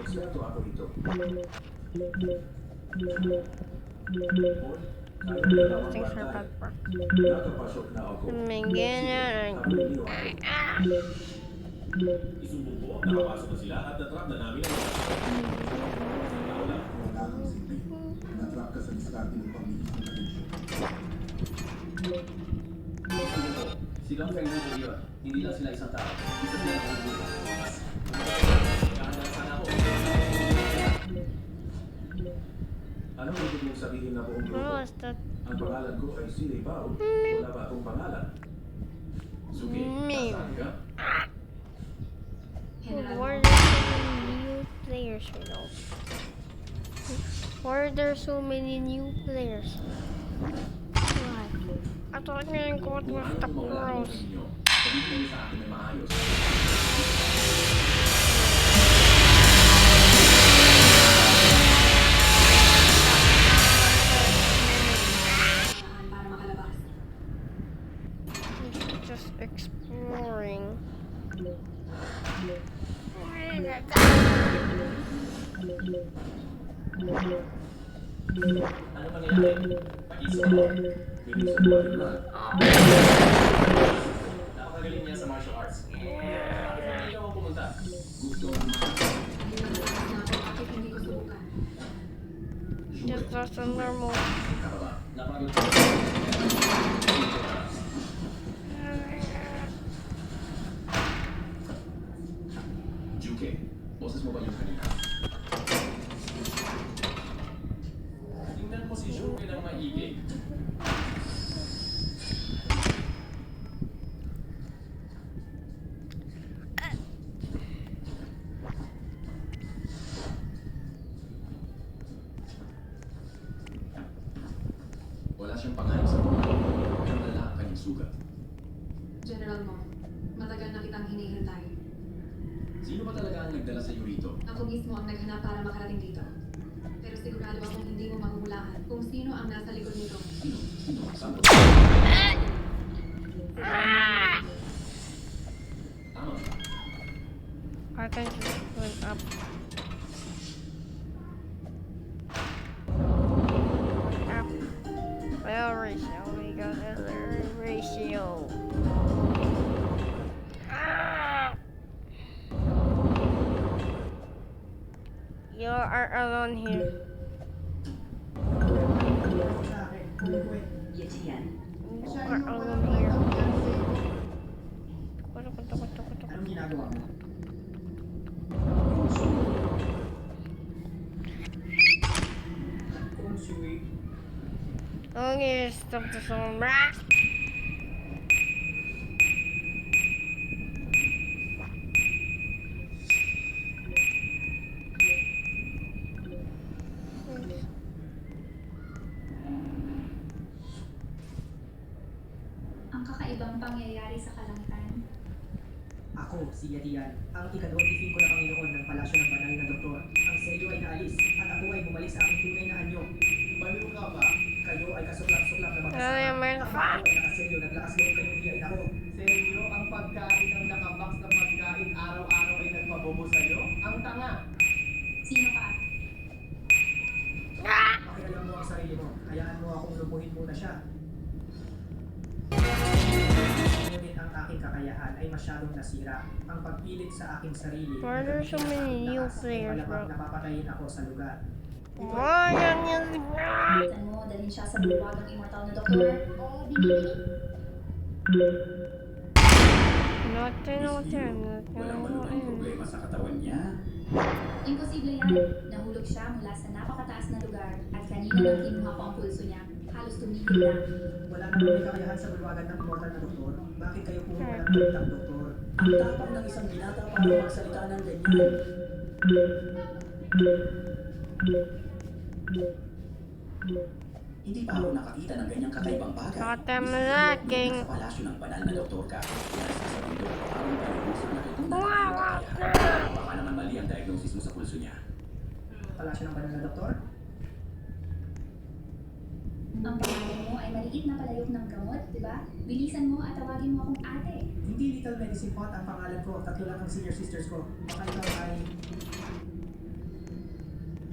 Eksperto ako dito. Things are bad for. Nakapasok na ako. May ganyan. Isumbong ko, nakapasok na sila at natrap na namin ang Wala kang silbi. Natrap ka sa diskarte ng pamilya ng atensyon. isumbong ko. Silang Fernando yun. Hindi lang sila isang tao. Isa sila ang buhay. Kaya sana ako. Anong ibig mong sabihin na buong What grupo? was that? Ang pangalan ko ay Silly Bao. Wala ba akong pangalan? Suki, Me. nasaan ka? Why are there so many new players right now? Why are there so many new players? Why? I thought I didn't go with Kung the ano mawala pros. ng inyo, sabihin niyo sa akin na maayos. Para makalabas. Just exploring. Ano mangyayari? Pag-isip mo. Bilis ang buhay na. Napakagaling niya sa martial arts. Bakit na ikaw ang pumunta? Gusto ang mga... Bakit hindi ko subukan? Just that's a normal. Kakaba. Napakagaling. Juke, boses mo ba yung kanina? Tingnan mo si Juke ng maigi. Wala siyang pangalan sa buhay. Pero wala ang kanyang sugat. General mo, matagal na kitang hinihintay. Sino ba talaga ang nagdala sa iyo rito? Ako mismo ang naghanap para makarating dito. Pero sigurado akong hindi mo mahuhulaan kung sino ang nasa likod nito. Sino? Sino? Saan ba? Tama. I think just went up. Up. Well, ratio. We got another ratio. You are alone here. You are alone here. Anong ginagawa mo? Okay, stop the song. Ang kakaibang pangyayari sa kalangitan. Ako, si Yadian, ang ikadawang gising ko na Panginoon ng palasyo ng banal na doktor. Ang selyo ay naalis, at ako ay bumalik sa aking tunay na anyo. Baliw ka ba? Kayo ay kasuklam-suklam na mag-asama. Ay, may Ang fa- ako ay nakaselyo, naglakas loob kayong iyain ako. Seryo, ang pagkain ng nakabox na pagkain araw-araw ay nagpabobo sa'yo? Ang tanga! Sino ka? Pakialam mo ang sarili mo, hayaan mo akong lumuhin muna siya. Ngunit ang aking kakayahan ay masyadong nasira. Ang pagpilit sa aking sarili, Why are there so many new players, bro? napapatayin ako sa lugar. Why are you? Saan mo dalhin siya sa bulwagang immortal na doktor? Oo, bibili. Nothing. Walang malubhang problema sa katawan niya. Imposible yan. Nahulog siya mula sa napakataas na lugar at kanina nang kinuha ko ang pulso niya. Halos tumigil lang. Wala nang may kakayahan sa bulwagan ng immortal na doktor. Bakit kayo puro walang balitang doktor? Ang tapang ng isang binata para magsalita ng ganyan. Hindi pa ako nakakita ng ganyang kakaibang bagay. Goddamn lacking. Sa palasyo ng banal na doktor ka. Kaya sa mundo, parang palubusan na tutunan ng Wow. iyong kakayahan. Baka naman mali ang diagnosis mo sa pulso niya. Palasyo ng banal na doktor? Ang pangalan mo ay maliit na palayok ng gamot, di ba? Bilisan mo at tawagin mo akong ate. Hindi Little Medicine Pot ang pangalan ko. Tatlo lang ang senior sisters ko. Baka ikaw ay...